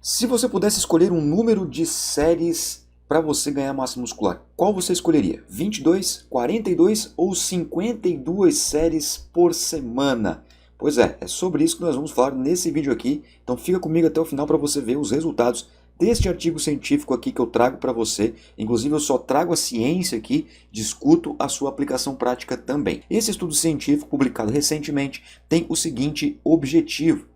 Se você pudesse escolher um número de séries para você ganhar massa muscular, qual você escolheria? 22, 42 ou 52 séries por semana? Pois é sobre isso que nós vamos falar nesse vídeo aqui, então fica comigo até o final para você ver os resultados deste artigo científico aqui que eu trago para você. Inclusive eu só trago a ciência aqui, discuto a sua aplicação prática também. Esse estudo científico publicado recentemente tem o seguinte objetivo.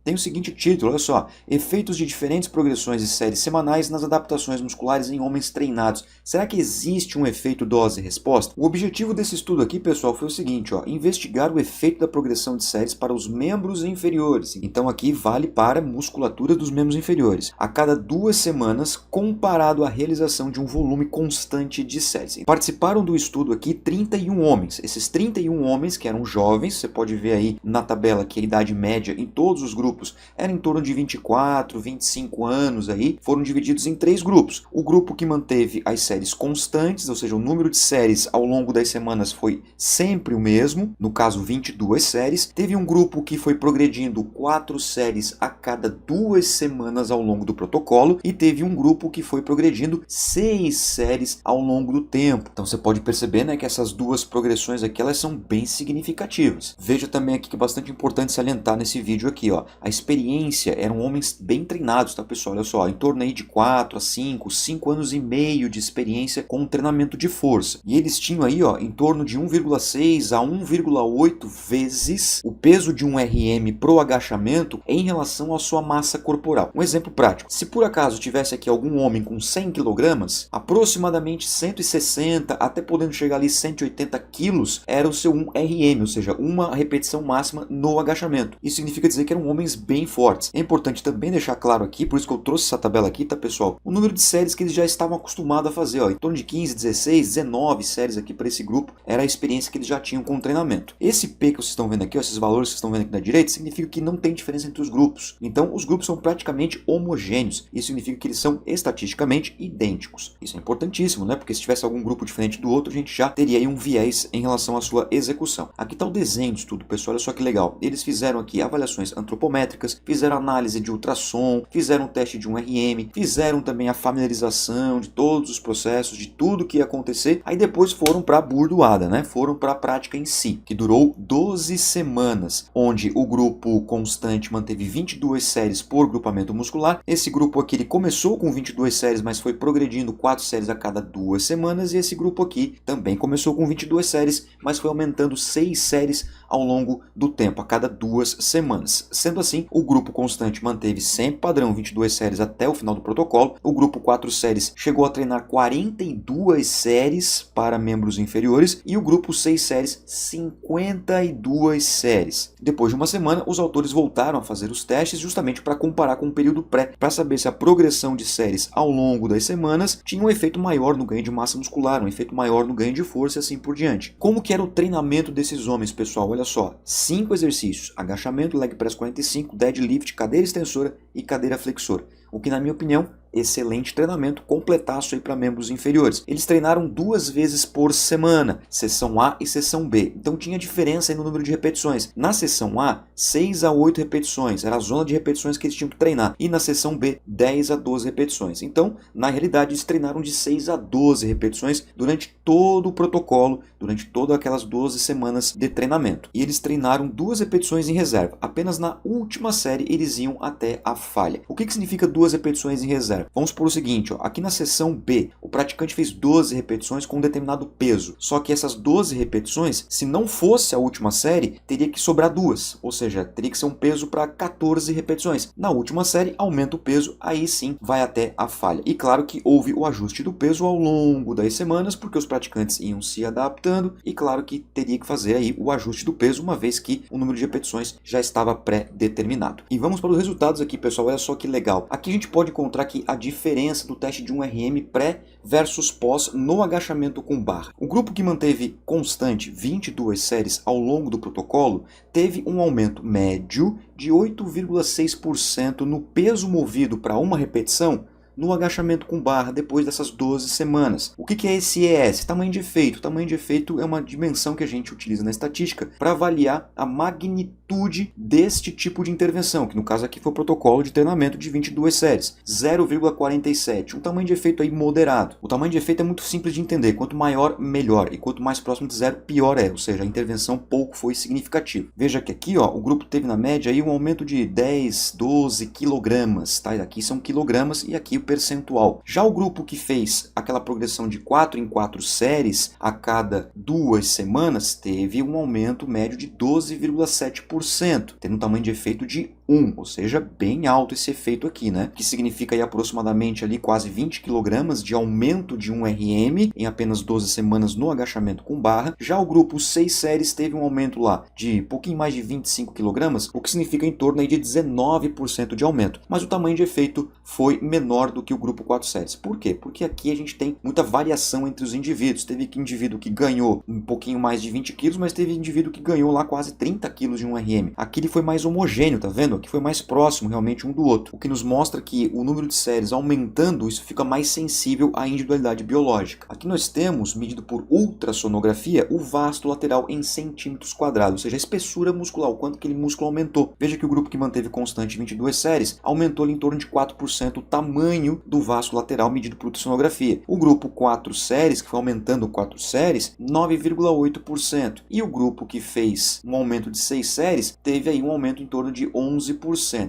Tem o seguinte título, olha só: efeitos de diferentes progressões de séries semanais nas adaptações musculares em homens treinados. Será que existe um efeito dose e resposta? O objetivo desse estudo aqui, pessoal, foi o seguinte, investigar o efeito da progressão de séries para os membros inferiores. Então aqui vale para a musculatura dos membros inferiores, a cada 2 semanas, comparado à realização de um volume constante de séries. Participaram do estudo aqui 31 homens. Esses 31 homens, que eram jovens, você pode ver aí na tabela que a idade média em todos os grupos era em torno de 24, 25 anos aí, foram divididos em 3 grupos. O grupo que manteve as séries constantes, ou seja, o número de séries ao longo das semanas foi sempre o mesmo, no caso 22 séries. Teve um grupo que foi progredindo 4 séries a cada 2 semanas ao longo do protocolo, e teve um grupo que foi progredindo 6 séries ao longo do tempo. Então você pode perceber, né, que essas duas progressões aqui elas são bem significativas. Veja também aqui que é bastante importante salientar nesse vídeo aqui, a experiência, eram homens bem treinados, tá, pessoal? Olha só, em torno aí de 4 a 5 anos e meio de experiência com treinamento de força. E eles tinham aí, em torno de 1,6 a 1,8 vezes o peso de um RM pro agachamento em relação à sua massa corporal. Um exemplo prático: se por acaso tivesse aqui algum homem com 100 kg, aproximadamente 160 até podendo chegar ali 180 quilos era o seu 1RM, ou seja, uma repetição máxima no agachamento. Isso significa dizer que eram homens bem fortes. É importante também deixar claro aqui, por isso que eu trouxe essa tabela aqui, tá, pessoal? O número de séries que eles já estavam acostumados a fazer, em torno de 15, 16, 19 séries aqui para esse grupo, era a experiência que eles já tinham com o treinamento. Esse P que vocês estão vendo aqui, esses valores que vocês estão vendo aqui na direita, significa que não tem diferença entre os grupos. Então, os grupos são praticamente homogêneos. Isso significa que eles são estatisticamente idênticos. Isso é importantíssimo, né? Porque se tivesse algum grupo diferente do outro, a gente já teria aí um viés em relação à sua execução. Aqui está o desenho de tudo, pessoal. Olha só que legal. Eles fizeram aqui avaliações antropométricas, fizeram análise de ultrassom, fizeram um teste de um RM, fizeram também a familiarização de todos os processos, de tudo que ia acontecer. Aí depois foram para a burdoada, né? Foram para a prática em si, que durou 12 semanas, onde o grupo constante manteve 22 séries por grupamento muscular. Esse grupo aqui ele começou com 22 séries, mas foi progredindo 4 séries a cada 2 semanas, e esse grupo aqui também começou com 22 séries, mas foi aumentando 6 séries ao longo do tempo, a cada 2 semanas. Sendo assim, o grupo constante manteve sempre padrão 22 séries até o final do protocolo. O grupo 4 séries chegou a treinar 42 séries para membros inferiores, e o grupo 6 séries 52 séries. Depois de uma semana, os autores voltaram a fazer os testes justamente para comparar com o período pré, para saber se a progressão de séries ao longo das semanas tinha um efeito maior no ganho de massa muscular, um efeito maior no ganho de força e assim por diante. Como que era o treinamento desses homens, pessoal? Olha só, 5 exercícios: agachamento, leg press 45, deadlift, cadeira extensora e cadeira flexora. O que, na minha opinião, excelente treinamento, completaço aí para membros inferiores. Eles treinaram 2 vezes por semana, sessão A e sessão B. Então tinha diferença aí no número de repetições. Na sessão A, 6 a 8 repetições, era a zona de repetições que eles tinham que treinar. E na sessão B, 10 a 12 repetições. Então, na realidade, eles treinaram de 6 a 12 repetições durante todo o protocolo, durante todas aquelas 12 semanas de treinamento. E eles treinaram 2 repetições em reserva. Apenas na última série eles iam até a falha. O que significa 2 repetições em reserva? Vamos por o seguinte, aqui na seção B, o praticante fez 12 repetições com um determinado peso. Só que essas 12 repetições, se não fosse a última série, teria que sobrar 2. Ou seja, teria que ser um peso para 14 repetições. Na última série, aumenta o peso, aí sim vai até a falha. E claro que houve o ajuste do peso ao longo das semanas, porque os praticantes iam se adaptando, e claro que teria que fazer aí o ajuste do peso, uma vez que o número de repetições já estava pré-determinado. E vamos para os resultados aqui, pessoal. Olha só que legal. Aqui a gente pode encontrar que a diferença do teste de um RM pré versus pós no agachamento com barra. O grupo que manteve constante 22 séries ao longo do protocolo teve um aumento médio de 8,6% no peso movido para uma repetição no agachamento com barra depois dessas 12 semanas. O que é esse ES? Tamanho de efeito. Tamanho de efeito é uma dimensão que a gente utiliza na estatística para avaliar a magnitude deste tipo de intervenção, que no caso aqui foi o protocolo de treinamento de 22 séries, 0,47, um tamanho de efeito aí moderado. O tamanho de efeito é muito simples de entender, quanto maior, melhor, e quanto mais próximo de zero, pior é, ou seja, a intervenção pouco foi significativa. Veja que aqui ó, o grupo teve na média aí um aumento de 10, 12 quilogramas, tá? Aqui são quilogramas e aqui o percentual. Já o grupo que fez aquela progressão de 4 em 4 séries a cada 2 semanas teve um aumento médio de 12,7%, tendo um tamanho de efeito de 1, ou seja, bem alto esse efeito aqui, né? Que significa aí aproximadamente ali quase 20 kg de aumento de 1 RM em apenas 12 semanas no agachamento com barra. Já o grupo 6 séries teve um aumento lá de pouquinho mais de 25 kg, o que significa em torno aí de 19% de aumento. Mas o tamanho de efeito foi menor do que o grupo 4 séries. Por quê? Porque aqui a gente tem muita variação entre os indivíduos. Teve indivíduo que ganhou um pouquinho mais de 20 kg, mas teve indivíduo que ganhou lá quase 30 kg de 1 RM. Aqui ele foi mais homogêneo, tá vendo? Aqui foi mais próximo realmente um do outro, o que nos mostra que o número de séries aumentando, isso fica mais sensível à individualidade biológica. Aqui nós temos, medido por ultrassonografia, o vasto lateral em centímetros quadrados, ou seja, a espessura muscular, o quanto aquele músculo aumentou. Veja que o grupo que manteve constante 22 séries aumentou em torno de 4% o tamanho do vasto lateral medido por ultrassonografia. O grupo 4 séries, que foi aumentando 4 séries, 9,8%. E o grupo que fez um aumento de 6 séries, teve aí um aumento em torno de 11%.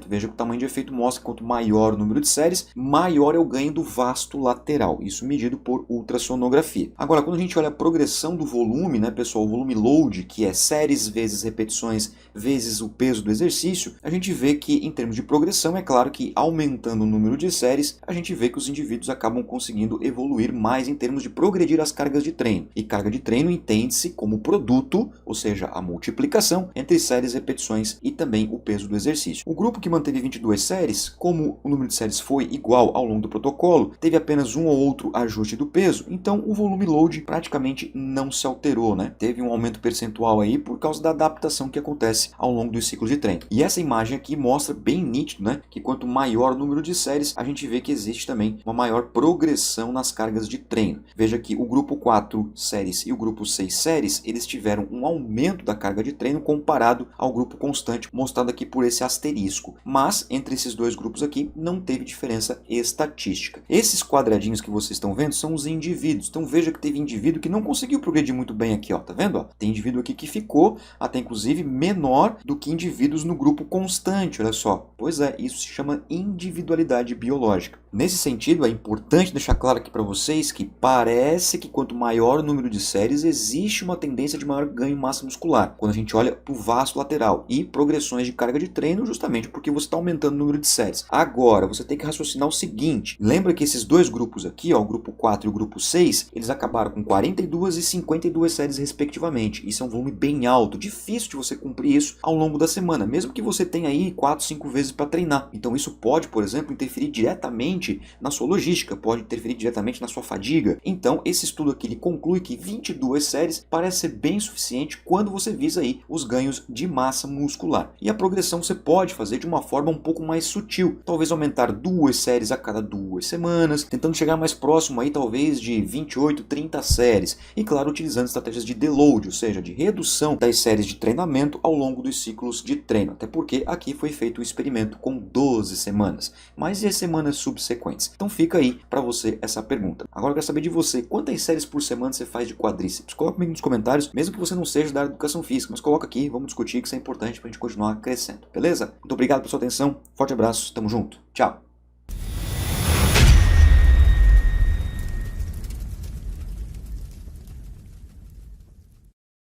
Veja que o tamanho de efeito mostra que quanto maior o número de séries, maior é o ganho do vasto lateral. Isso medido por ultrassonografia. Agora, quando a gente olha a progressão do volume, né, pessoal, o volume load, que é séries vezes repetições vezes o peso do exercício, a gente vê que em termos de progressão, é claro que aumentando o número de séries, a gente vê que os indivíduos acabam conseguindo evoluir mais em termos de progredir as cargas de treino. E carga de treino entende-se como produto, ou seja, a multiplicação entre séries, repetições e também o peso do exercício. O grupo que manteve 22 séries, como o número de séries foi igual ao longo do protocolo, teve apenas um ou outro ajuste do peso, então o volume load praticamente não se alterou, né? Teve um aumento percentual aí por causa da adaptação que acontece ao longo dos ciclos de treino. E essa imagem aqui mostra bem nítido, né, que quanto maior o número de séries, a gente vê que existe também uma maior progressão nas cargas de treino. Veja que o grupo 4 séries e o grupo 6 séries, eles tiveram um aumento da carga de treino comparado ao grupo constante, mostrado aqui por esse asterisco. Mas entre esses dois grupos aqui não teve diferença estatística. Esses quadradinhos que vocês estão vendo são os indivíduos. Então veja que teve indivíduo que não conseguiu progredir muito bem aqui, ó, tá vendo? Ó? Tem indivíduo aqui que ficou até inclusive menor do que indivíduos no grupo constante, olha só. Pois é, isso se chama individualidade biológica. Nesse sentido, é importante deixar claro aqui para vocês que parece que quanto maior o número de séries, existe uma tendência de maior ganho de massa muscular, quando a gente olha para o vasto lateral e progressões de carga de treino, justamente porque você está aumentando o número de séries. Agora, você tem que raciocinar o seguinte, lembra que esses dois grupos aqui, ó, o grupo 4 e o grupo 6, eles acabaram com 42 e 52 séries respectivamente. Isso é um volume bem alto, difícil de você cumprir isso ao longo da semana, mesmo que você tenha aí 4, 5 vezes para treinar. Então isso pode, por exemplo, interferir diretamente na sua logística, pode interferir diretamente na sua fadiga. Então esse estudo aqui ele conclui que 22 séries parece ser bem suficiente quando você visa aí os ganhos de massa muscular. E a progressão você pode fazer de uma forma um pouco mais sutil, talvez aumentar 2 séries a cada 2 semanas, tentando chegar mais próximo aí talvez de 28, 30 séries. E claro, utilizando estratégias de deload, ou seja, de redução das séries de treinamento ao longo dos ciclos de treino. Até porque aqui foi feito o experimento com 12 semanas, mas e as semanas subsequentes? Então fica aí para você essa pergunta. Agora eu quero saber de você, quantas séries por semana você faz de quadríceps? Coloca comigo nos comentários, mesmo que você não seja da área de educação física, mas coloca aqui, vamos discutir, que isso é importante para a gente continuar crescendo, beleza? Muito obrigado pela sua atenção, forte abraço, tamo junto, tchau!